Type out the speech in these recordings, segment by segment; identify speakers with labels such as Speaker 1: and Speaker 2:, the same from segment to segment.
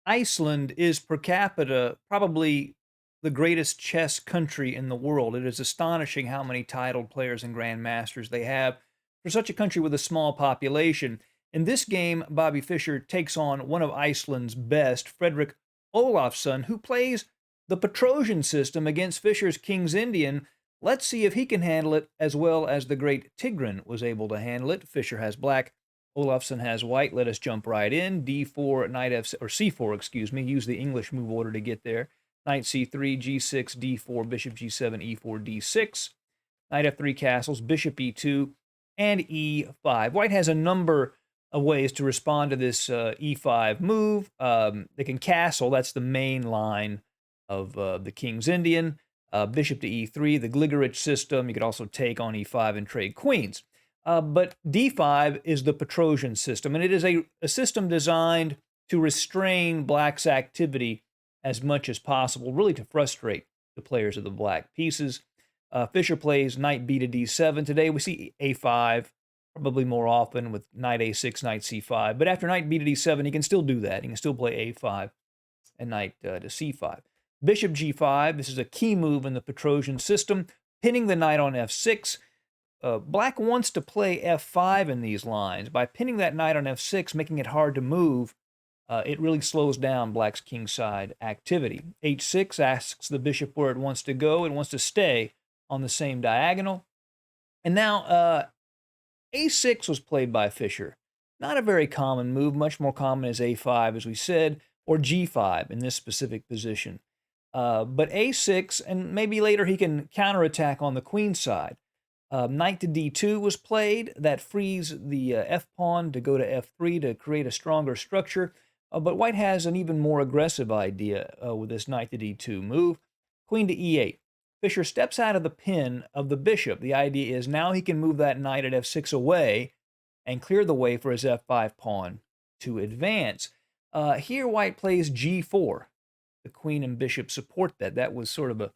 Speaker 1: Iceland is per capita probably the greatest chess country in the world. It is astonishing how many titled players and grandmasters they have for such a country with a small population. In this game, Bobby Fischer takes on one of Iceland's best, Fridrik Olafsson, who plays the Petrosian system against Fischer's King's Indian. Let's see if he can handle it as well as the great Tigran was able to handle it. Fischer has black, Olafsson has white. Let us jump right in. D4, knight F, or C4, excuse me. Use the English move order to get there. Knight C3, G6, D4, bishop G7, E4, D6. Knight F3 castles, bishop E2, and E5. White has a number of ways to respond to this E5 move. They can castle. That's the main line of the King's Indian. Bishop to E3, the Gligorich system. You could also take on E5 and trade queens. But D5 is the Petrosian system, and it is a system designed to restrain black's activity as much as possible, really to frustrate the players of the black pieces. Fischer plays knight b to d7. Today we see a5, probably more often with knight a6, knight c5. But after knight b to d7, he can still do that. He can still play a5 and knight to c5. Bishop g5, this is a key move in the Petrosian system, pinning the knight on f6. Black wants to play f5 in these lines. By pinning that knight on f6, making it hard to move, it really slows down black's kingside activity. h6 asks the bishop where it wants to go. It wants to stay on the same diagonal. And now a6 was played by Fischer. Not a very common move. Much more common is a5, as we said, or g5 in this specific position. But a6, and maybe later he can counterattack on the queen side. Knight to d2 was played. That frees the f-pawn to go to f3 to create a stronger structure. But white has an even more aggressive idea with this knight to d2 move. Queen to e8. Fischer steps out of the pin of the bishop. The idea is now he can move that knight at f6 away and clear the way for his f5 pawn to advance. Here white plays g4. The queen and bishop support that. That was sort of a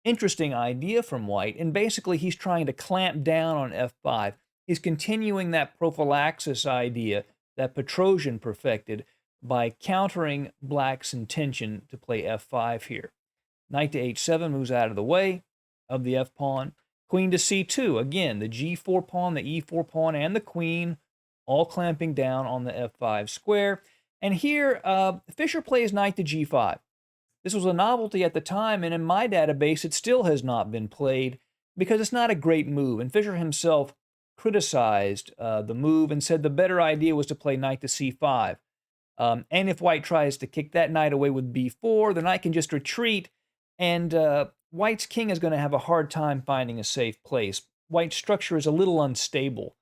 Speaker 1: interesting idea from white, and basically he's trying to clamp down on f5. He's continuing that prophylaxis idea that Petrosian perfected by countering black's intention to play f5 here. Knight to h7 moves out of the way of the f-pawn. Queen to c2, again, the g4 pawn, the e4 pawn, and the queen all clamping down on the f5 square. And here, Fischer plays knight to g5. This was a novelty at the time, and in my database, it still has not been played because it's not a great move. And Fischer himself criticized the move and said the better idea was to play knight to c5. And if white tries to kick that knight away with b4, the knight can just retreat, and white's king is going to have a hard time finding a safe place. White's structure is a little unstable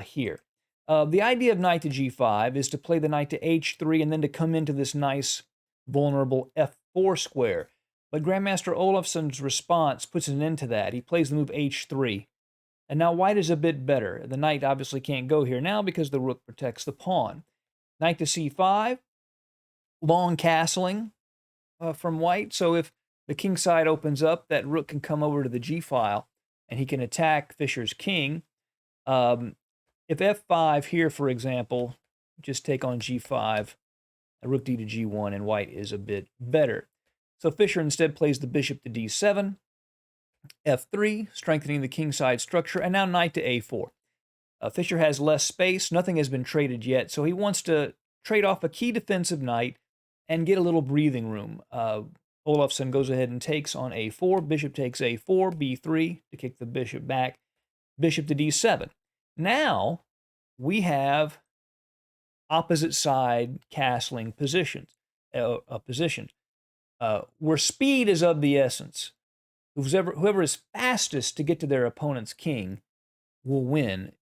Speaker 1: here. The idea of knight to g5 is to play the knight to h3 and then to come into this nice vulnerable f4 square. But Grandmaster Olafsson's response puts an end to that. He plays the move h3. And now white is a bit better. The knight obviously can't go here now because the rook protects the pawn. Knight to c5, long castling from white. So if the king side opens up, that rook can come over to the g-file and he can attack Fischer's king. If f5 here, for example, just take on g5, rook d to g1, and white is a bit better. So Fischer instead plays the bishop to d7, f3, strengthening the kingside structure, and now knight to a4. Fischer has less space. Nothing has been traded yet, so he wants to trade off a key defensive knight and get a little breathing room. Olafsson goes ahead and takes on a4. Bishop takes a4, b3 to kick the bishop back. Bishop to d7. Now we have opposite side castling positions, where speed is of the essence. Whoever is fastest to get to their opponent's king will win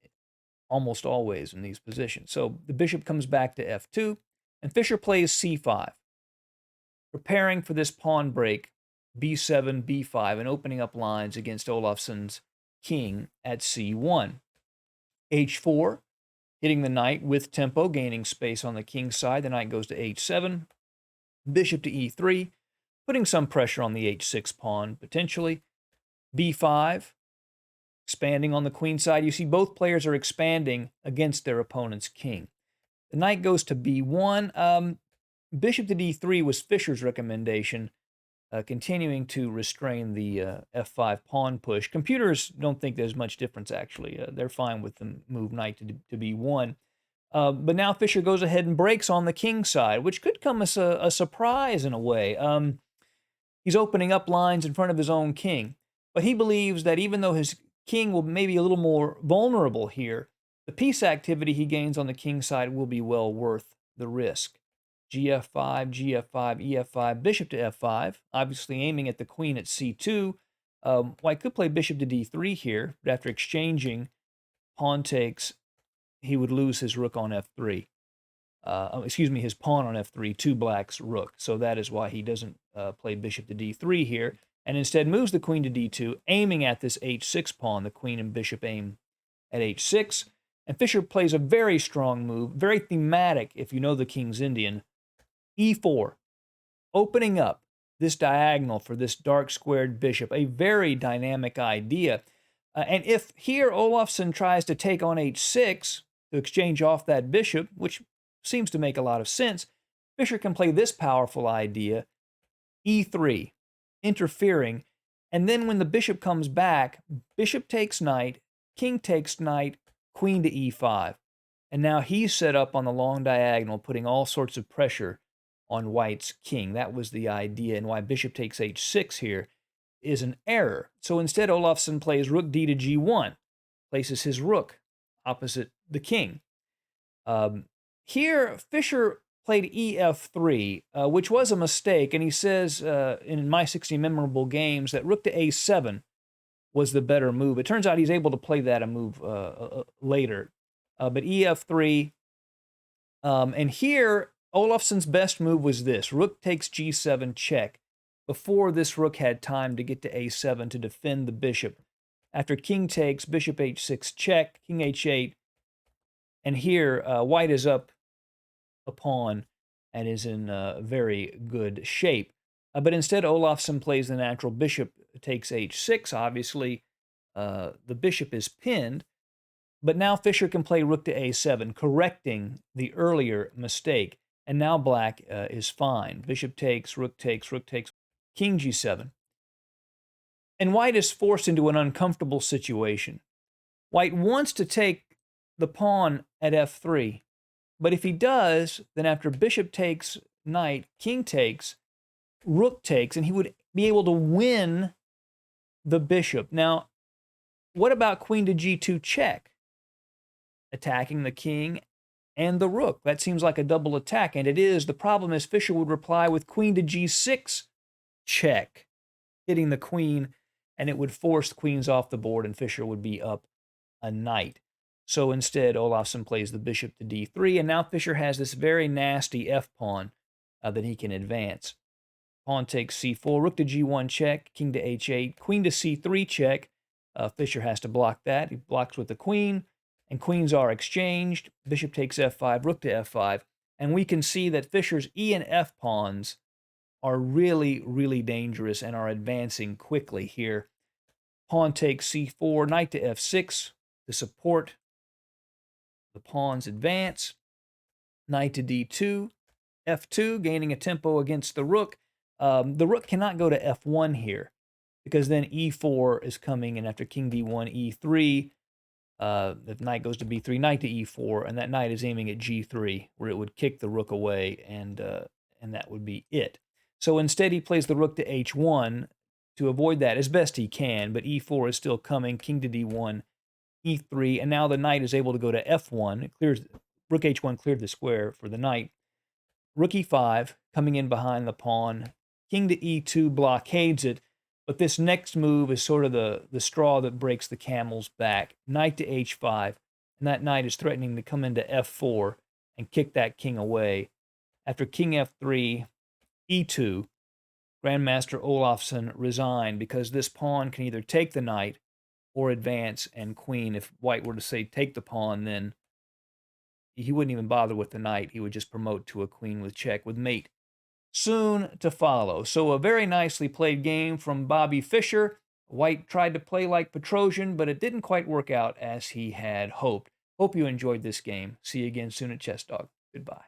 Speaker 1: almost always in these positions. So the bishop comes back to f2, and Fischer plays c5, preparing for this pawn break, b7, b5, and opening up lines against Olafsson's king at c1. h4, hitting the knight with tempo, gaining space on the king's side. The knight goes to h7, bishop to e3, putting some pressure on the h6 pawn, potentially. b5, expanding on the queen side. You see both players are expanding against their opponent's king. The knight goes to b1. bishop to d3 was Fischer's recommendation, continuing to restrain the f5 pawn push. Computers don't think there's much difference, actually. They're fine with the move knight to b1. But now Fischer goes ahead and breaks on the king side, which could come as a surprise in a way. He's opening up lines in front of his own king. But he believes that even though his king will maybe a little more vulnerable here, the piece activity he gains on the king side will be well worth the risk. gf5, gf5, ef5, bishop to f5, obviously aiming at the queen at c2. White could play bishop to d3 here, but after exchanging pawn takes, he would lose his rook on f3. Excuse me, his pawn on f3 to black's rook. So that is why he doesn't play bishop to d3 here, and instead moves the queen to d2, aiming at this h6 pawn. The queen and bishop aim at h6. And Fischer plays a very strong move, very thematic if you know the King's Indian, e4, opening up this diagonal for this dark squared bishop, a very dynamic idea. And if here Olafsson tries to take on h6 to exchange off that bishop, which seems to make a lot of sense, Fischer can play this powerful idea, e3, interfering, and then when the bishop comes back, bishop takes knight, king takes knight, queen to e5. And now he's set up on the long diagonal, putting all sorts of pressure on White's king. That was the idea, and why bishop takes h6 here is an error. So instead, Olafsson plays rook d to g1, places his rook opposite the king. Here, Fischer played ef3, which was a mistake, and he says in My 60 Memorable Games that rook to a7 was the better move. It turns out he's able to play that a move later. But ef3, and here, Olafsson's best move was this, rook takes g7 check, before this rook had time to get to a7 to defend the bishop. After king takes, bishop h6 check, king h8, and here White is up a pawn and is in very good shape. But instead, Olafsson plays the natural bishop takes h6. Obviously, the bishop is pinned, but now Fischer can play rook to a7, correcting the earlier mistake. And now black is fine. Bishop takes, rook takes, king g7. And White is forced into an uncomfortable situation. White wants to take the pawn at f3, but if he does, then after bishop takes knight, king takes, rook takes, and he would be able to win the bishop. Now, what about queen to g2 check? Attacking the king and the rook. That seems like a double attack, and it is. The problem is Fischer would reply with queen to g6 check, hitting the queen, and it would force the queens off the board, and Fischer would be up a knight. So instead, Olafsson plays the bishop to d3, and now Fischer has this very nasty f-pawn that he can advance. Pawn takes c4, rook to g1 check, king to h8, queen to c3 check. Fischer has to block that. He blocks with the queen, and queens are exchanged. Bishop takes f5, rook to f5, and we can see that Fischer's e and f pawns are really, really dangerous and are advancing quickly here. Pawn takes c4, knight to f6 to support the pawn's advance. Knight to d2, f2, gaining a tempo against the rook. The rook cannot go to f1 here, because then e4 is coming, and after king d1, e3, the knight goes to b3, knight to e4, and that knight is aiming at g3, where it would kick the rook away, and that would be it. So instead, he plays the rook to h1 to avoid that as best he can, but e4 is still coming, king to d1, e3, and now the knight is able to go to f1. It clears, rook h1 cleared the square for the knight. Rook e5, coming in behind the pawn. King to e2 blockades it, but this next move is sort of the straw that breaks the camel's back. Knight to h5, and that knight is threatening to come into f4 and kick that king away. After king f3, e2, Grandmaster Olafsson resigned, because this pawn can either take the knight or advance and queen. If White were to say take the pawn, then he wouldn't even bother with the knight. He would just promote to a queen with check, with mate soon to follow. So a very nicely played game from Bobby Fischer. White tried to play like Petrosian, but it didn't quite work out as he had hoped. Hope you enjoyed this game. See you again soon at Chess Dog. Goodbye.